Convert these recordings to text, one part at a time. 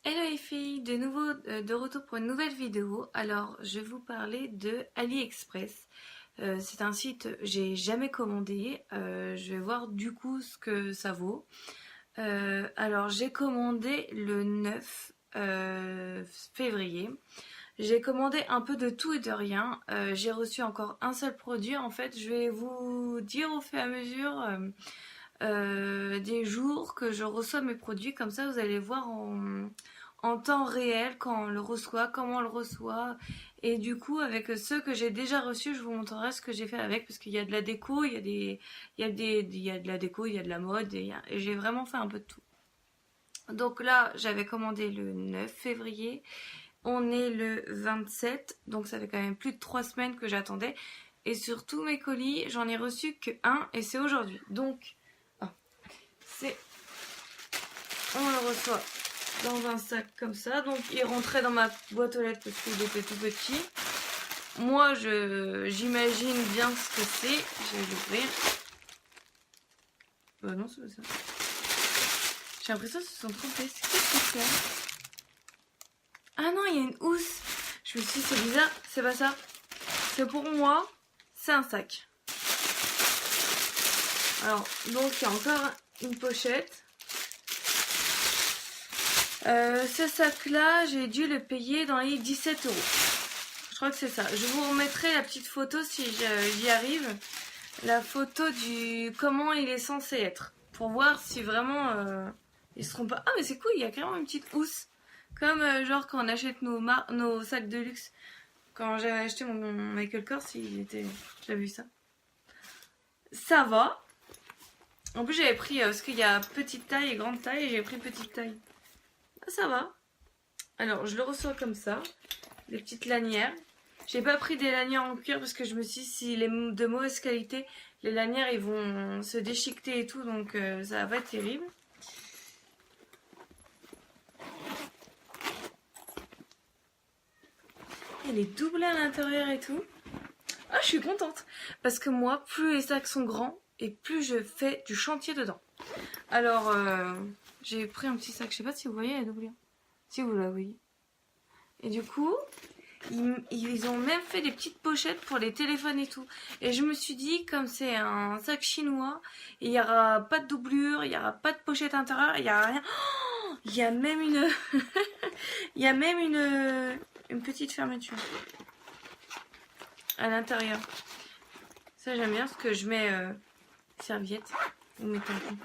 Hello les filles, de nouveau de retour pour une nouvelle vidéo. Alors je vais vous parler de AliExpress. C'est un site que j'ai jamais commandé. Je vais voir du coup ce que ça vaut. Alors j'ai commandé le 9 février. J'ai commandé un peu de tout et de rien. J'ai reçu encore un seul produit. En fait, je vais vous dire au fur et à mesure des jours que je reçois mes produits. Comme ça, vous allez voir en temps réel quand on le reçoit, comment on le reçoit. Et du coup, avec ceux que j'ai déjà reçus, je vous montrerai ce que j'ai fait avec. Parce qu'il y a de la déco, il y a de la déco, il y a de la mode. Et j'ai vraiment fait un peu de tout. Donc là, j'avais commandé le 9 février. On est le 27, donc ça fait quand même plus de 3 semaines que j'attendais. Et sur tous mes colis, j'en ai reçu que un et c'est aujourd'hui. Donc, c'est... on le reçoit dans un sac comme ça. Donc il rentrait dans ma boîte aux lettres parce qu'il était tout petit. Moi, j'imagine bien ce que c'est. Je vais l'ouvrir. Bah non, c'est pas ça. J'ai l'impression qu'ils se sont trompés. C'est qu'est-ce que c'est? Ah non, il y a une housse. Je me suis dit, c'est bizarre. C'est pas ça. C'est pour moi. C'est un sac. Alors, donc il y a encore une pochette. Ce sac-là, j'ai dû le payer dans les 17 euros. Je crois que c'est ça. Je vous remettrai la petite photo si j'y arrive. La photo du comment il est censé être. Pour voir si vraiment ils se trompent pas. Ah mais c'est cool, il y a carrément une petite housse. Comme genre quand on achète nos sacs de luxe. Quand j'avais acheté mon Michael Kors, j'avais vu ça. Ça va. En plus j'avais pris, parce qu'il y a petite taille et grande taille, et j'ai pris petite taille. Ça va. Alors je le reçois comme ça. Des petites lanières. J'ai pas pris des lanières en cuir parce que je me suis dit s'il est de mauvaise qualité, les lanières ils vont se déchiqueter et tout, donc ça va pas être terrible. Elle est doublée à l'intérieur et tout. Ah, je suis contente parce que moi, plus les sacs sont grands et plus je fais du chantier dedans. Alors, j'ai pris un petit sac, je sais pas si vous voyez la doublure. Si vous la voyez. Et du coup, ils ont même fait des petites pochettes pour les téléphones et tout. Et je me suis dit, comme c'est un sac chinois, il n'y aura pas de doublure, il n'y aura pas de pochette intérieure, il n'y a rien. Oh, il y a même une... il y a même une petite fermeture à l'intérieur. Ça j'aime bien parce que je mets serviette ou mes tampons.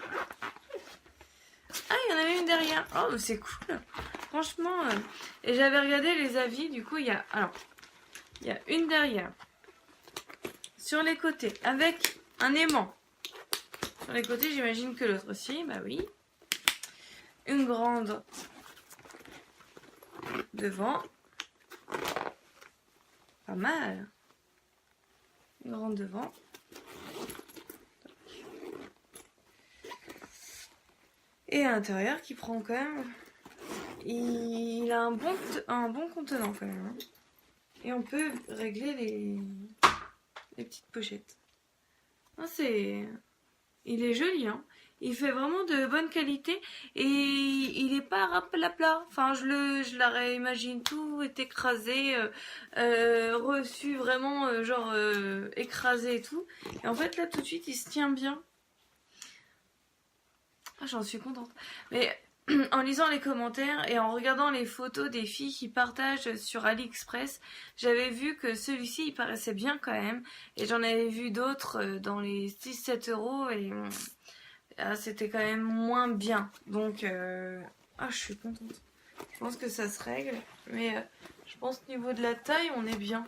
Ah, il y en avait une derrière. Oh, c'est cool. Franchement, et j'avais regardé les avis, du coup, il y a une derrière, sur les côtés, avec un aimant. Sur les côtés, j'imagine que l'autre aussi, bah oui. Une grande devant. Pas mal. Une grande devant. Et à l'intérieur qui prend quand même... Il a un bon contenant quand même. Hein. Et on peut régler les petites pochettes. Ah, il est joli, hein. Il fait vraiment de bonne qualité et il est pas rapla-pla. Enfin, je la réimagine, tout est écrasé, reçu vraiment genre écrasé et tout. Et en fait là tout de suite il se tient bien. Ah, j'en suis contente. Mais en lisant les commentaires et en regardant les photos des filles qui partagent sur AliExpress, j'avais vu que celui-ci il paraissait bien quand même. Et j'en avais vu d'autres dans les 6-7 euros et c'était quand même moins bien. Donc, je suis contente. Je pense que ça se règle. Mais je pense qu'au niveau de la taille, on est bien.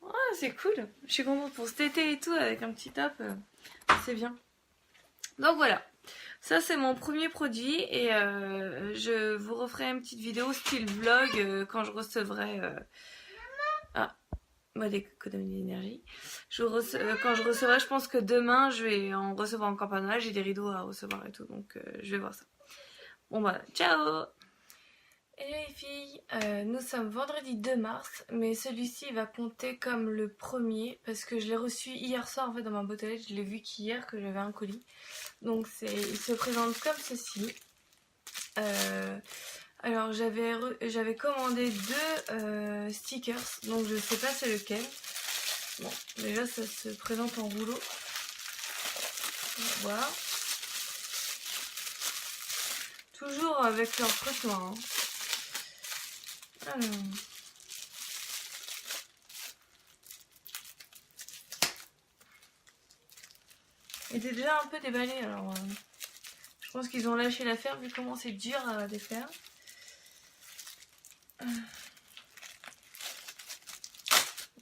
Ah, c'est cool. Je suis contente pour cet été et tout avec un petit top. C'est bien. Donc voilà. Ça c'est mon premier produit et je vous referai une petite vidéo style vlog quand je recevrai des économies d'énergie. Quand je recevrai, je pense que demain je vais en recevoir encore pas mal, j'ai des rideaux à recevoir et tout, donc je vais voir ça. Bon bah ciao. Hello les filles, nous sommes vendredi 2 mars, mais celui-ci va compter comme le premier parce que je l'ai reçu hier soir en fait dans ma boîte aux lettres, je l'ai vu qu'hier que j'avais un colis. Donc il se présente comme ceci. Alors j'avais commandé deux stickers, donc je sais pas c'est lequel. Bon, déjà ça se présente en rouleau. Voilà. Toujours avec leur truc noir. Hein. Alors. Il était déjà un peu déballé, alors je pense qu'ils ont lâché l'affaire vu comment c'est dur à défaire.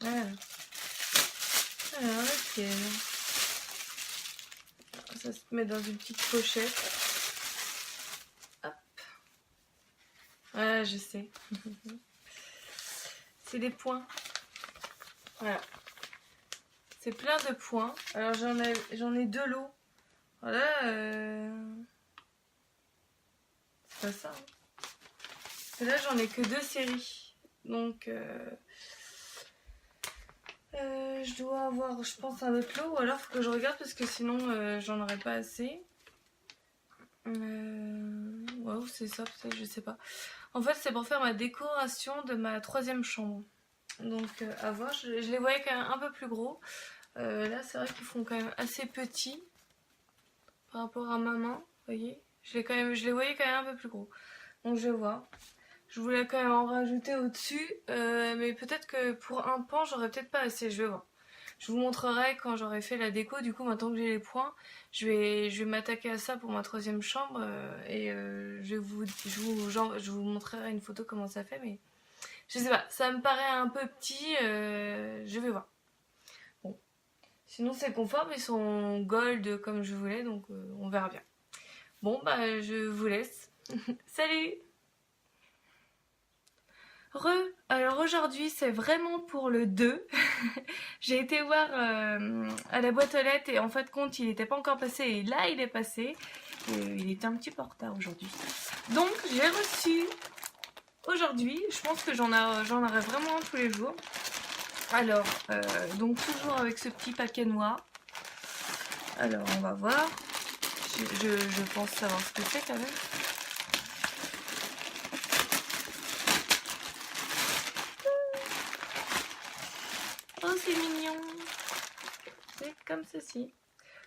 Voilà. Alors, ok. Ça se met dans une petite pochette. Hop. Voilà, je sais. C'est des points. Voilà. C'est plein de points. Alors j'en ai deux lots. Voilà. C'est pas ça. Hein. Et là j'en ai que deux séries. Donc je dois avoir, je pense, un autre lot. Ou alors faut que je regarde parce que sinon j'en aurais pas assez. Ouais, c'est ça, peut-être, je sais pas. En fait, c'est pour faire ma décoration de ma troisième chambre. Donc à voir, je les voyais quand même un peu plus gros. Là, c'est vrai qu'ils font quand même assez petits par rapport à ma main, vous voyez. Je les voyais quand même un peu plus gros. Donc je vais voir. Je voulais quand même en rajouter au-dessus, mais peut-être que pour un pan, j'aurais peut-être pas assez. Je vais voir. Je vous montrerai quand j'aurai fait la déco. Du coup, maintenant que j'ai les points, je vais m'attaquer à ça pour ma troisième chambre et je vous montrerai une photo comment ça fait, mais je sais pas. Ça me paraît un peu petit. Je vais voir. Bon. Sinon, c'est conforme. Ils sont gold comme je voulais, donc on verra bien. Bon, bah, je vous laisse. Salut! Alors aujourd'hui c'est vraiment pour le 2. J'ai été voir à la boîte aux lettres et en fait compte il n'était pas encore passé et là il est passé. Il était un petit peu en retard aujourd'hui. Donc j'ai reçu aujourd'hui, je pense que j'en aurai vraiment tous les jours. Alors, donc toujours avec ce petit paquet noir. Alors on va voir. Je pense savoir ce que c'est quand même. Oh, c'est mignon. C'est comme ceci.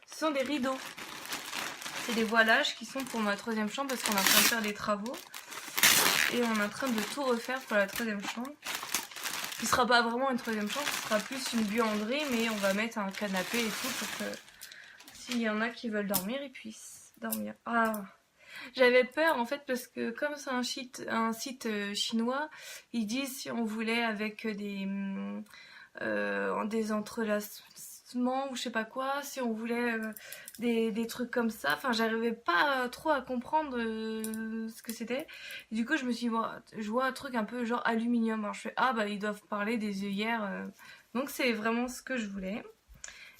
Ce sont des rideaux. C'est des voilages qui sont pour ma troisième chambre parce qu'on est en train de faire des travaux. Et on est en train de tout refaire pour la troisième chambre. Ce ne sera pas vraiment une troisième chambre, ce sera plus une buanderie, mais on va mettre un canapé et tout pour que s'il y en a qui veulent dormir, ils puissent dormir. Ah, j'avais peur en fait parce que comme c'est un site chinois, ils disent si on voulait avec des entrelacements ou je sais pas quoi, si on voulait des trucs comme ça. Enfin, j'arrivais pas trop à comprendre ce que c'était. Du coup, je me suis dit, bon, je vois un truc un peu genre aluminium. Alors je fais, ah bah ils doivent parler des œillères. Donc c'est vraiment ce que je voulais.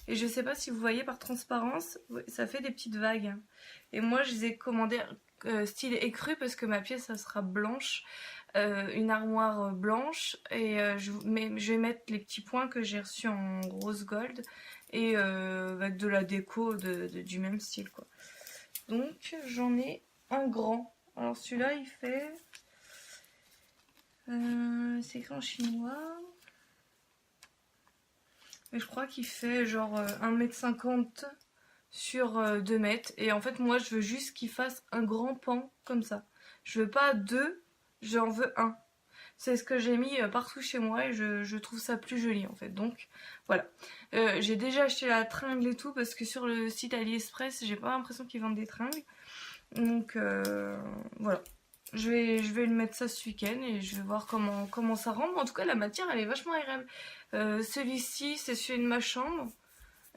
Et je sais pas si vous voyez par transparence, ça fait des petites vagues. Et moi, je les ai commandés style écru parce que ma pièce, ça sera blanche. Une armoire blanche et je vais mettre les petits points que j'ai reçus en rose gold et avec de la déco du même style quoi. Donc j'en ai un grand. Alors celui-là il fait c'est écrit en chinois mais je crois qu'il fait genre 1,50 m sur 2 mètres et en fait moi je veux juste qu'il fasse un grand pan comme ça. Je veux pas deux, j'en veux un. C'est ce que j'ai mis partout chez moi et je trouve ça plus joli en fait. Donc voilà. J'ai déjà acheté la tringle et tout parce que sur le site AliExpress, j'ai pas l'impression qu'ils vendent des tringles. Donc voilà. Je vais le mettre ça ce week-end et je vais voir comment ça rend. En tout cas, la matière elle est vachement agréable. Celui-ci, c'est celui de ma chambre.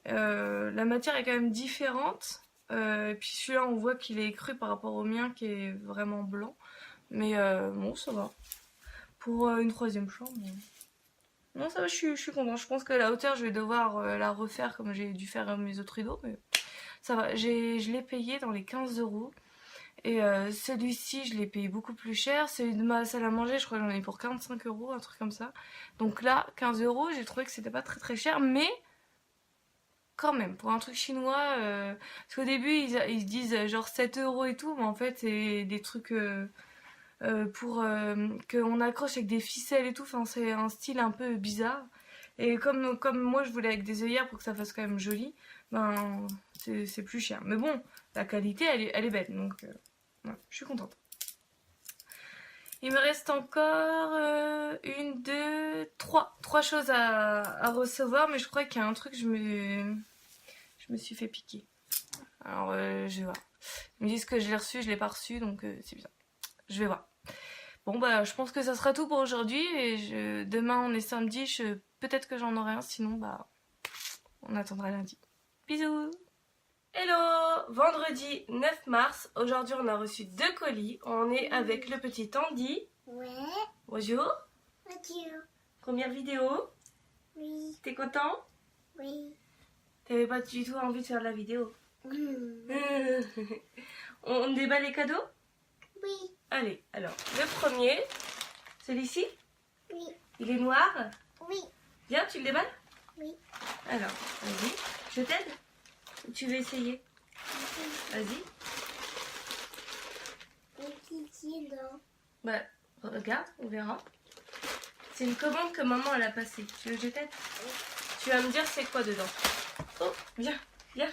La matière est quand même différente. Et puis celui-là, on voit qu'il est écru par rapport au mien qui est vraiment blanc. Mais bon, ça va. Pour une troisième chambre. Non, ça va, je suis contente. Je pense que la hauteur, je vais devoir la refaire comme j'ai dû faire mes autres rideaux. Mais ça va, je l'ai payé dans les 15 €. Et celui-ci, je l'ai payé beaucoup plus cher. Celui de ma salle à manger, je crois que j'en ai pour 45 €, un truc comme ça. Donc là, 15 €, j'ai trouvé que c'était pas très très cher. Mais quand même, pour un truc chinois, parce qu'au début, ils disent genre 7 € et tout. Mais en fait, c'est des trucs... pour qu'on accroche avec des ficelles et tout. Enfin, c'est un style un peu bizarre. Et comme moi je voulais avec des œillères pour que ça fasse quand même joli, ben c'est plus cher. Mais bon, la qualité elle est belle, donc ouais, je suis contente. Il me reste encore une, deux, trois choses à recevoir, mais je crois qu'il y a un truc, je me suis fait piquer. Alors je vais voir. Ils me disent que je l'ai reçu, je l'ai pas reçu, donc c'est bizarre. Je vais voir. Bon bah je pense que ça sera tout pour aujourd'hui et demain on est samedi, peut-être que j'en aurai un, sinon bah on attendra lundi. Bisous. Hello, vendredi 9 mars, aujourd'hui on a reçu 2 colis, on est avec le petit Andy. Ouais. Bonjour. Bonjour. Première vidéo. Oui. T'es content? Oui. T'avais pas du tout envie de faire de la vidéo. Mmh. On déballe les cadeaux? Oui. Allez, alors le premier, celui-ci, Oui. il est noir. Oui. Viens, tu le déballes? Oui. Alors, vas-y, je t'aide? Ou tu veux essayer? Vas-y. Petit là. Bah, regarde, on verra. C'est une commande que maman elle a passée. Tu veux que je t'aide? Tu vas me dire c'est quoi dedans. Oh, viens, viens.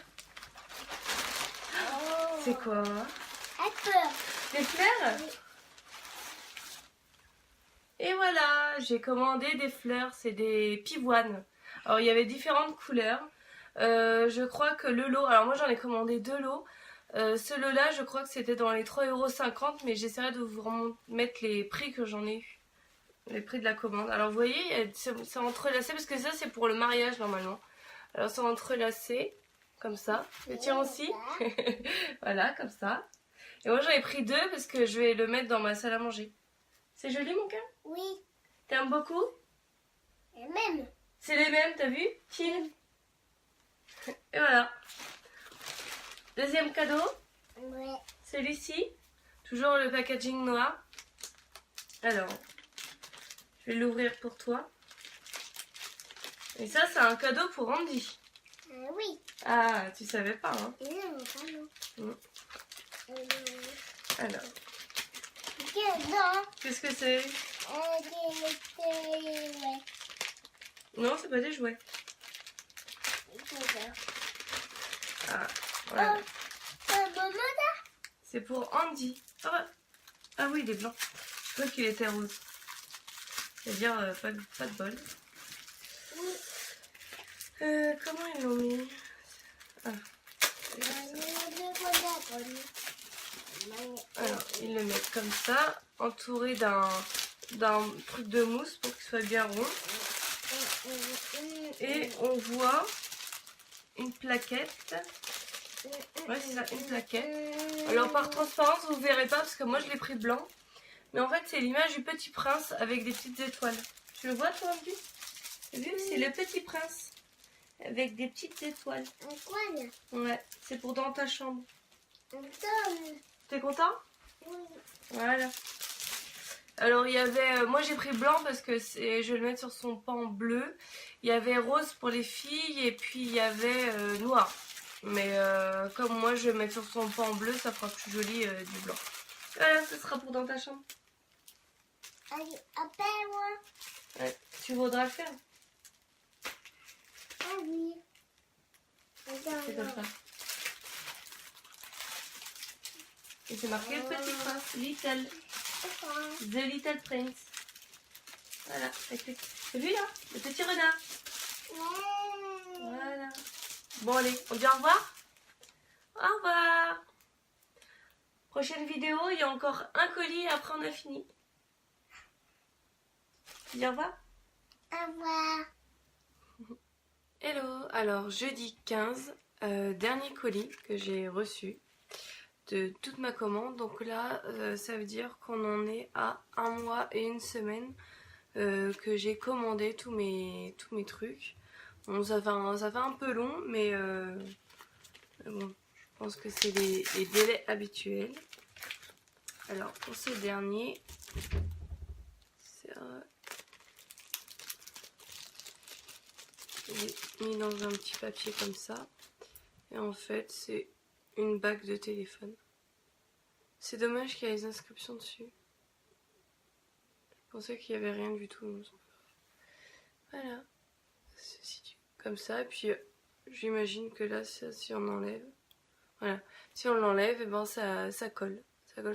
Oh. C'est quoi? Peur. Des fleurs? Oui. Et voilà, j'ai commandé des fleurs, c'est des pivoines. Alors il y avait différentes couleurs. Je crois que le lot, alors moi j'en ai commandé 2 lots. Ce lot-là, je crois que c'était dans les 3,50 €, mais j'essaierai de vous mettre les prix que j'en ai eu. Les prix de la commande. Alors vous voyez, c'est entrelacé parce que ça c'est pour le mariage normalement. Alors c'est entrelacé, comme ça. Le tien aussi. Voilà, comme ça. Et moi j'en ai pris 2 parce que je vais le mettre dans ma salle à manger. C'est joli mon cœur? Oui. T'aimes beaucoup? Et même. C'est les mêmes, t'as vu? Chill. Et voilà. Deuxième cadeau, Ouais. celui-ci. Toujours le packaging noir. Alors, je vais l'ouvrir pour toi. Et ça, c'est un cadeau pour Andy. Oui. Ah, tu savais pas, hein? Et non, pas non. Alors, Non. qu'est-ce que c'est? Ouais. Non, c'est pas des jouets. Ah, Oh, voilà. maman là. C'est pour Andy. Ah, bah. Ah oui, il est blanc. Je crois qu'il était rose. C'est-à-dire pas de bol. Oui. Comment ils l'ont mis? Ah. Alors, ils le mettent comme ça, entouré d'un truc de mousse pour qu'il soit bien rond. Et on voit une plaquette. Ouais, c'est ça, une plaquette. Alors, par transparence, vous verrez pas parce que moi je l'ai pris blanc. Mais en fait, c'est l'image du Petit Prince avec des petites étoiles. Tu le vois, toi, Andy? Tu as vu? C'est le Petit Prince avec des petites étoiles. Ouais, c'est pour dans ta chambre. T'es content? Oui. Voilà. Alors il y avait, moi j'ai pris blanc parce que je vais le mettre sur son pan bleu. Il y avait rose pour les filles et puis il y avait noir. Mais comme moi je vais mettre sur son pan bleu, ça fera plus joli du blanc. Voilà, ce sera pour dans ta chambre. Allez, appelle-moi. Ouais, tu voudras le faire. Ah oui. C'est comme ça. Et c'est marqué le Petit Prince, Little. The Little Prince. Voilà, t'as vu là? Le petit renard. Voilà. Bon allez, on dit au revoir? Au revoir. Prochaine vidéo, il y a encore un colis et après on a fini. Tu dis au revoir? Au revoir. Hello, alors jeudi 15, dernier colis que j'ai reçu de toute ma commande. Donc là, ça veut dire qu'on en est à 1 mois et 1 semaine que j'ai commandé tous mes trucs. Bon, ça fait un peu long, mais bon, je pense que c'est les délais habituels. Alors, pour ce dernier, c'est j'ai mis dans un petit papier comme ça. Et en fait, c'est une bague de téléphone. C'est dommage qu'il y ait les inscriptions dessus. Je pensais qu'il n'y avait rien du tout. Donc voilà, ça se situe comme ça. Puis j'imagine que là, si on enlève, voilà, si on l'enlève, et ben ça colle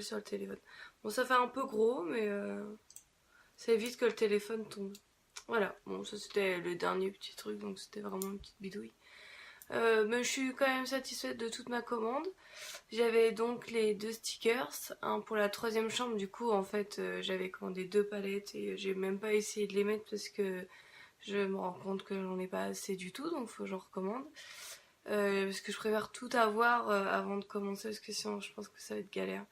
sur le téléphone. Bon, ça fait un peu gros, mais ça évite que le téléphone tombe. Voilà, bon, ça c'était le dernier petit truc, donc c'était vraiment une petite bidouille. Mais je suis quand même satisfaite de toute ma commande. J'avais donc les 2 stickers, un pour la 3e chambre. Du coup, en fait, j'avais commandé 2 palettes et j'ai même pas essayé de les mettre parce que je me rends compte que j'en ai pas assez du tout, donc faut que j'en recommande. Parce que je préfère tout avoir avant de commencer, parce que sinon je pense que ça va être galère.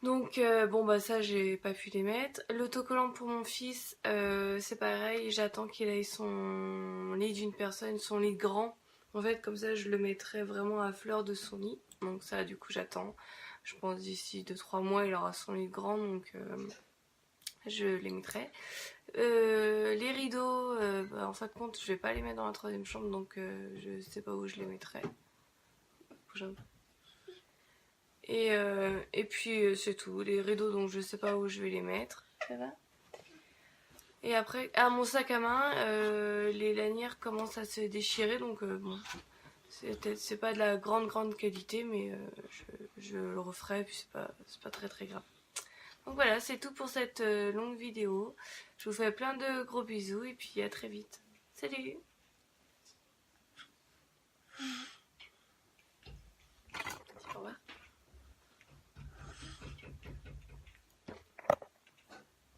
Donc bon bah ça j'ai pas pu les mettre. L'autocollant pour mon fils, c'est pareil, j'attends qu'il ait son lit d'une personne, son lit grand. En fait comme ça je le mettrai vraiment à fleur de son lit. Donc ça du coup j'attends. Je pense d'ici 2-3 mois il aura son lit grand, donc je les mettrai. Les rideaux, bah, en fin de compte je vais pas les mettre dans la 3e chambre, donc je sais pas où je les mettrai. Et puis c'est tout. Les rideaux, donc je sais pas où je vais les mettre. Ça va. Et après, mon sac à main, les lanières commencent à se déchirer, donc bon, c'est pas de la grande qualité, mais je le referai, puis c'est pas très grave. Donc voilà, c'est tout pour cette longue vidéo. Je vous fais plein de gros bisous et puis à très vite. Salut!